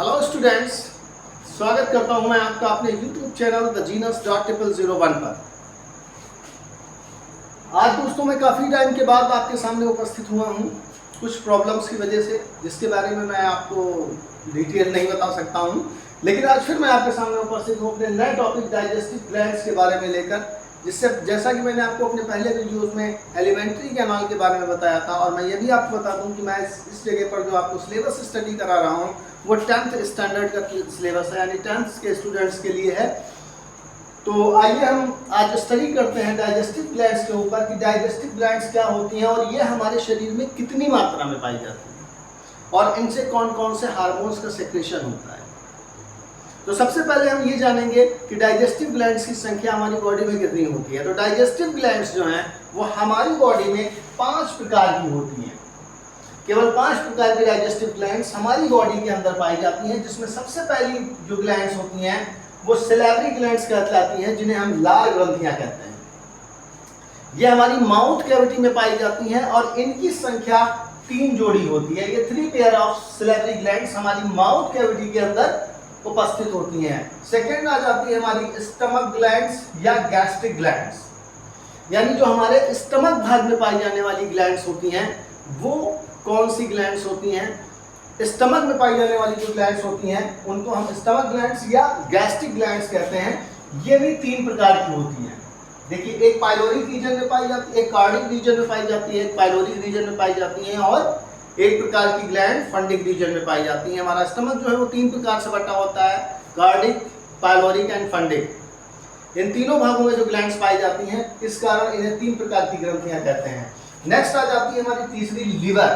Hello students, स्वागत करता हूं मैं आपका अपने YouTube चैनल द जीनस .001 पर। आज दोस्तों मैं काफ़ी टाइम के बाद आपके सामने उपस्थित हुआ हूं कुछ प्रॉब्लम्स की वजह से, जिसके बारे में मैं आपको डिटेल नहीं बता सकता हूं। लेकिन आज फिर मैं आपके सामने उपस्थित हूं अपने नए टॉपिक डाइजेस्टिव ग्लैंड्स के बारे में लेकर, जिससे जैसा कि मैंने आपको अपने पहले वीडियोस में एलिमेंट्री कैनाल के बारे में बताया था, और मैं ये भी आपको बता दूं कि मैं इस जगह पर जो आपको सिलेबस स्टडी करा रहा हूँ वो 10th स्टैंडर्ड का सिलेबस है, यानी 10th के स्टूडेंट्स के लिए है। तो आइए हम आज स्टडी करते हैं डाइजेस्टिव ग्लैंड्स के ऊपर कि डाइजेस्टिव ग्लैंड्स क्या होती हैं और ये हमारे शरीर में कितनी मात्रा में पाई जाती है और इनसे कौन कौन से हार्मोन्स का सेक्रेशन होता है। तो सबसे पहले हम ये जानेंगे कि डाइजेस्टिव ग्लैंड्स की संख्या हमारी बॉडी में कितनी होती है। तो डाइजेस्टिव ग्लैंड्स जो हैं वो हमारी बॉडी में 5 प्रकार की होती हैं। केवल 5 प्रकार की डाइजेस्टिव ग्लैंड्स हमारी बॉडी के अंदर पाई जाती हैं, जिसमें सबसे पहली जो ग्लैंड्स होती हैं वो सिलेवरी ग्लैंड्स कहलाती हैं, जिन्हें हम लार ग्रंथियां कहते हैं। ये हमारी माउथ कैविटी में पाई जाती हैं और इनकी संख्या 3 जोड़ी होती है। ये 3 पेयर ऑफ सिलेवरी ग्लैंड्स हमारी माउथ कैविटी के अंदर उपस्थित होती हैं। सेकेंड आ जाती है हमारी स्टमक ग्लैंड्स या गैस्ट्रिक ग्लैंड्स, यानी जो हमारे स्टमक भाग में पाई जाने वाली ग्लैंड्स होती हैं वो कौन सी ग्लैंड्स होती हैं। स्टमक में पाई जाने वाली जो ग्लैंड्स होती हैं उनको हम स्टमक ग्लैंड्स या गैस्ट्रिक ग्लैंड्स कहते हैं। ये भी 3 प्रकार की होती हैं। देखिए, एक पाइलोरिक रीजन में पाई जाती है, एक कार्डिक रीजन में पाई जाती है, एक पाइलोरिक रीजन में पाई जाती है, और एक प्रकार की ग्लैंड फंडिक रीजन में पाई जाती है। हमारा स्टमक जो है वो 3 प्रकार से बटा होता है, कार्डिक, पाइलोरिक एंड फंडिक। इन तीनों भागों में जो ग्लैंड्स पाई जाती हैं, इस कारण इन्हें 3 प्रकार की ग्रंथियां कहते हैं। नेक्स्ट आ जाती है हमारी तीसरी लिवर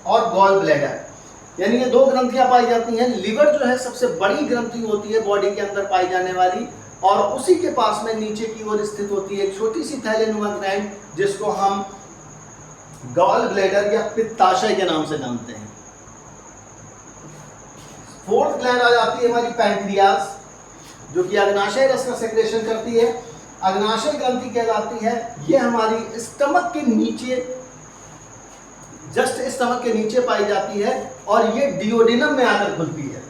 और गॉल ब्लैडर, यानी ये 2 ग्रंथियां पाई जाती हैं। लिवर जो है सबसे बड़ी ग्रंथि होती है बॉडी के अंदर पाई जाने वाली, और उसी के पास में नीचे की ओर स्थित होती है एक छोटी सी थैलेनुमा ग्लैंड, जिसको हम गॉल ब्लैडर या पित्ताशय के नाम से जानते हैं। फोर्थ ग्लैंड आ जाती है हमारी पैंक्रियास, जो कि अग्नाशय रस का सेक्रेशन करती है। अग्नाशय ग्रंथि कहलाती है। ये हमारी स्टमक के नीचे, जस्ट स्टमक के नीचे पाई जाती है, और ये डियोडिनम में आकर खुलती है।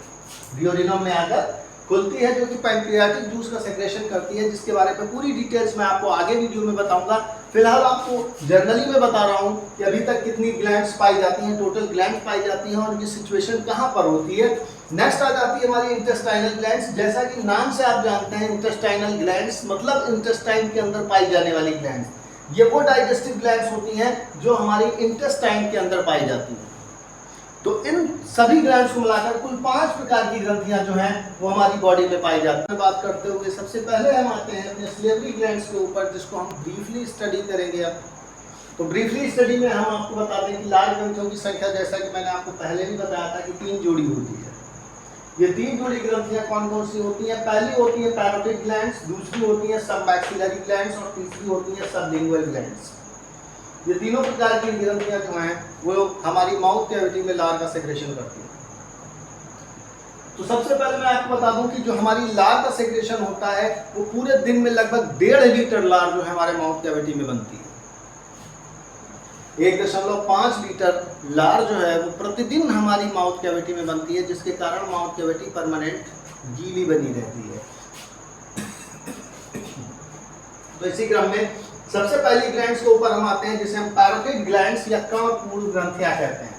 डियोडिनम में आकर खुलती है, जो कि पैंक्रियाटिक जूस का सेक्रेशन करती है, जिसके बारे में पूरी डिटेल्स मैं आपको आगे वीडियो में बताऊंगा। फिलहाल आपको जनरली मैं बता रहा हूं कि अभी तक कितनी ग्लैंड्स पाई जाती हैं, टोटल ग्लैंड्स पाई जाती हैं और उनकी सिचुएशन कहां पर होती है। नेक्स्ट आ जाती है हमारी इंटेस्टाइनल ग्लैंड्स। जैसा कि नाम से आप जानते हैं, इंटेस्टाइनल ग्लैंड्स मतलब इंटेस्टाइन के अंदर पाई जाने वाली ग्लैंड्स। ये वो डाइजेस्टिव ग्लैंड्स होती हैं जो हमारी इंटेस्टाइन के अंदर पाई जाती हैं। तो इन सभी ग्लैंड्स को मिलाकर कुल 5 प्रकार की ग्रंथियां जो हैं वो हमारी बॉडी में पाई जाती हैं। बात करते हुए सबसे पहले हम आते हैं अपने सिलेवरी ग्लैंड्स के ऊपर, जिसको हम ब्रीफली स्टडी करेंगे अब। तो ब्रीफली स्टडी में हम आपको बता दें कि लार ग्रंथियों की संख्या, जैसा कि मैंने आपको पहले भी बताया था, कि 3 जोड़ी होती है। ये 3 जोड़ी ग्रंथियां कौन कौन सी होती हैं? पहली होती है पैरोटिड ग्लैंड्स, दूसरी होती है सबमैक्सिलरी ग्लैंड्स, और तीसरी होती है सबलिंगुअल ग्लैंड्स। ये तीनों प्रकार की ग्रंथियां जो हैं वो हमारी माउथ कैविटी में लार का सेक्रेशन करती हैं। तो सबसे पहले मैं आपको बता दूं कि जो हमारी लार का सेक्रेशन होता है वो पूरे दिन में लगभग 1.5 लीटर लार जो है हमारे माउथ कैविटी में बनती है। 1.5 लीटर लार जो है वो प्रतिदिन हमारी माउथ कैविटी में बनती है, जिसके कारण माउथ कैविटी परमानेंट गीली बनी रहती है। तो इसी क्रम में सबसे पहली ग्लैंड्स के ऊपर हम आते हैं, जिसे हम पैरोटिड ग्लैंड्स या कर्णपूर्ण ग्रंथियां कहते हैं।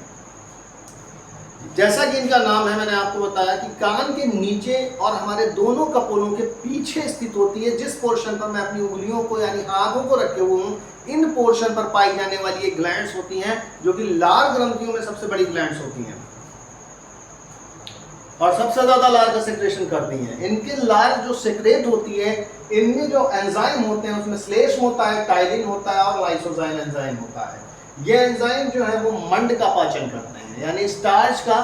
जैसा कि इनका नाम है, मैंने आपको बताया कि कान के नीचे और हमारे दोनों कपोलों के पीछे स्थित होती है। जिस पोर्शन पर मैं अपनी उंगलियों को यानी आंखों को रखे हुए हूं, इन पोर्शन पर पाई जाने वाली ये ग्लैंड्स होती हैं, जो कि लार ग्रंथियों में सबसे बड़ी ग्लैंड्स होती हैं और सबसे ज्यादा लार का सेक्रेशन करती हैं। इनके लार जो सेक्रेट होती है, इनमें जो एंजाइम होते हैं उसमें श्लेष्म होता है, टाइलिन होता है और लाइसोजाइम एंजाइम होता है। ये एंजाइम जो है वो मंड का पाचन करते हैं, यानी स्टार्च का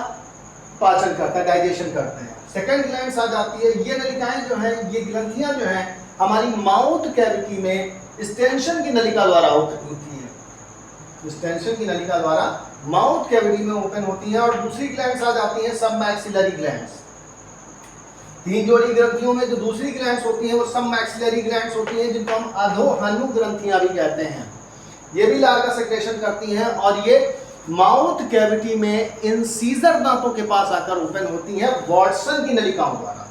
पाचन करता है, डाइजेशन करते हैं। सेकंड ग्लैंड्स आ जाती है। ये नलिकाएं जो है, ये ग्रंथियां जो हैं हमारी माउथ कैविटी में स्टेंशन की नलिका द्वारा होती है। स्टेंशन की नलिका द्वारा माउथ कैविटी में ओपन होती है। और दूसरी ग्लैंड्स आ जाती हैं सबमैक्सिलरी ग्लैंड्स। 3 जोड़ी ग्रंथियों में जो दूसरी ग्लैंड्स होती हैं वो सबमैक्सिलरी ग्लैंड्स होती हैं, जिनको हम अधोहनु ग्रंथियां भी कहते हैं। ये भी लार का सेक्रेशन करती हैं और ये माउथ कैविटी में इंसीजर दांतों के पास आकर ओपन होती हैं वॉटसन की नलिकाओं द्वारा।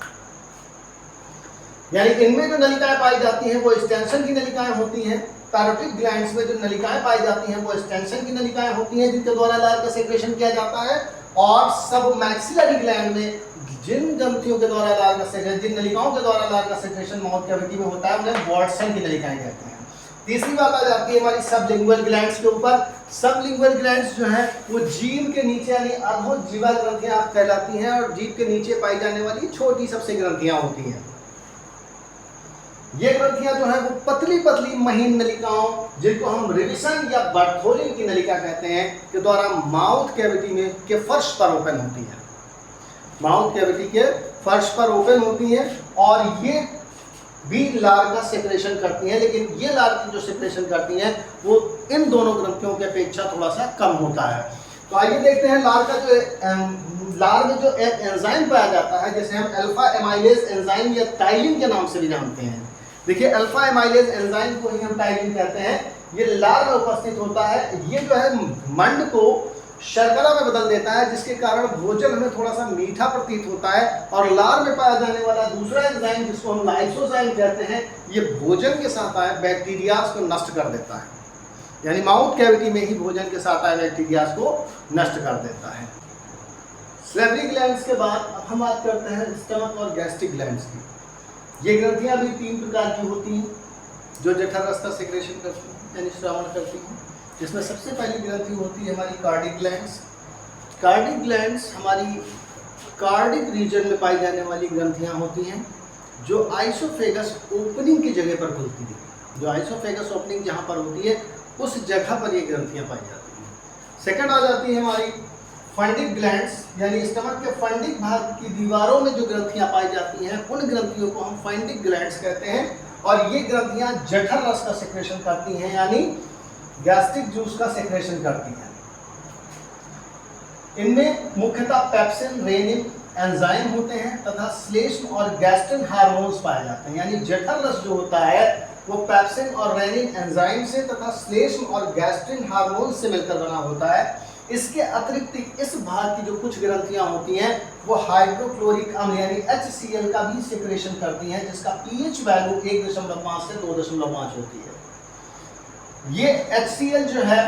यानी इनमें जो नलिकाएं पाई जाती हैं वो एक्सटेंशन की नलिकाएं होती हैं। पैरोटिक ग्लैंड्स में जो नलिकाएं पाई जाती हैं वो एक्सटेंशन की नलिकाएं होती हैं जिनके द्वारा लार का सेक्रेशन किया जाता है। और सब मैक्सिलरी ग्लैंड में जिन ग्रंथियों के द्वारा लार का सेक्रेशन, जिन नलिकाओं के द्वारा लार का सेक्रेशन माउथ कैविटी में होता है उन्हें वॉटसन की नलिकाएं कहते हैं। तीसरी बात आ जाती है हमारी सबलिंगुअल ग्लैंड्स के ऊपर। सबलिंगुअल ग्लैंड्स जो है वो जीभ के नीचे यानी अधोजीवल ग्रंथियां कहलाती हैं और जीभ के नीचे पाई जाने वाली छोटी सबसे ग्रंथियां होती हैं। ये ग्रंथियां जो है वो पतली पतली महीन नलिकाओं, जिनको हम रिविसन या बर्थोलिन की नलिका कहते हैं, के द्वारा माउथ कैविटी में के फर्श पर ओपन होती है। माउथ कैविटी के फर्श पर ओपन होती हैं और ये भी लार का सेक्रेशन करती हैं, लेकिन ये लार की जो सेक्रेशन करती हैं वो इन दोनों ग्रंथियों की अपेक्षा थोड़ा सा कम होता है। तो आइए देखते हैं लार में जो एक एंजाइम पाया जाता है जिसे हम अल्फा एमाइलेज एंजाइम या टाइलिन के नाम से भी जानते हैं। देखिए अल्फा एमाइलेज एंजाइम को ही हम टाइलिन कहते हैं। ये लार में उपस्थित होता है। ये जो है मंड को शर्करा में बदल देता है जिसके कारण भोजन हमें थोड़ा सा मीठा प्रतीत होता है। और लार में पाया जाने वाला दूसरा एंजाइम जिसको हम लाइसोजाइम कहते हैं, ये भोजन के साथ आए बैक्टीरियाज को नष्ट कर देता है। यानी माउथ कैविटी में ही भोजन के साथ आए बैक्टीरियाज को नष्ट कर देता है। सैलरी ग्लैंड्स के बाद अब हम बात करते हैं स्टमक और गैस्ट्रिक ग्लैंड्स की। ये ग्रंथियां भी 3 प्रकार की होती हैं जो जठर रस का सेक्रेशन करती हैं यानी श्रावण करती हैं। जिसमें सबसे पहली ग्रंथि होती है हमारी कार्डिक ग्लैंड्स। कार्डिक ग्लैंड्स हमारी कार्डिक रीजन में पाई जाने वाली ग्रंथियां होती हैं जो आइसोफेगस ओपनिंग की जगह पर खुलती है। जो आइसोफेगस ओपनिंग जहाँ पर होती है उस जगह पर ये ग्रंथियां पाई जाती हैं। सेकंड आ जाती है हमारी फंडिक ग्लैंड्स, यानी स्टमक के फंडिक भाग की दीवारों में जो ग्रंथियां पाई जाती हैं उन ग्रंथियों को हम फंडिक ग्लैंड्स कहते हैं। और ये ग्रंथियां जठर रस का सेक्रेशन करती हैं यानी गैस्ट्रिक जूस का सेक्रेशन करती हैं। इनमें मुख्यतः पेप्सिन, रेनिन एंजाइम होते हैं तथा श्लेष्म और गैस्ट्रिन हार्मोन्स पाए जाते हैं। यानी जठर रस जो होता है वो पेप्सिन और रेनिन एंजाइम से तथा श्लेष्म और गैस्ट्रिन हार्मोन्स से मिलकर बना होता है। इसके अतिरिक्त इस भाग की जो कुछ ग्रंथियां होती हैं वो हाइड्रोक्लोरिक अम्ल यानी HCl का भी सेक्रेशन करती हैं जिसका pH वैल्यू 1.5 से 2.5 होती है। ये HCl जो है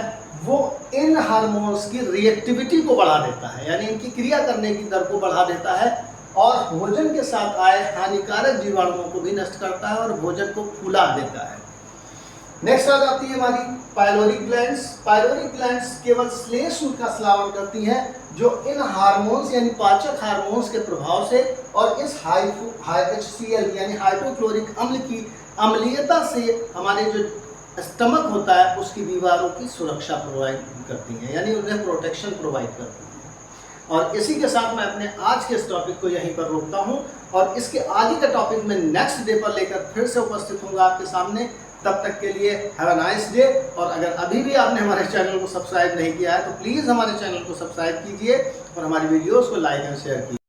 वो इन हार्मोन्स की रिएक्टिविटी को बढ़ा देता है यानी इनकी क्रिया करने की दर को बढ़ा देता है और भोजन के साथ आए हानिकारक जीवाणुओं को भी नष्ट करता है और भोजन को फुला देता है। नेक्स्ट आ जाती है हमारी पाइलोरिक ग्लैंड्स। पाइलोरिक ग्लैंड्स केवल श्लेष्म का स्रावन करती हैं जो इन हार्मोन्स यानी पाचक हार्मोन्स के प्रभाव से और इस HCl यानी हाइड्रोक्लोरिक अम्ल की अम्लीयता से हमारे जो स्टमक होता है उसकी दीवारों की सुरक्षा प्रोवाइड करती हैं यानी उन्हें प्रोटेक्शन प्रोवाइड करती हैं। और इसी के साथ मैं अपने आज के इस टॉपिक को यहीं पर रोकता हूं और इसके आगे का टॉपिक मैं नेक्स्ट डे पर लेकर फिर से उपस्थित होऊंगा आपके सामने। तब तक के लिए हैव अ नाइस डे। और अगर अभी भी आपने हमारे चैनल को सब्सक्राइब नहीं किया है तो प्लीज़ हमारे चैनल को सब्सक्राइब कीजिए और हमारी वीडियोस को लाइक एंड शेयर कीजिए।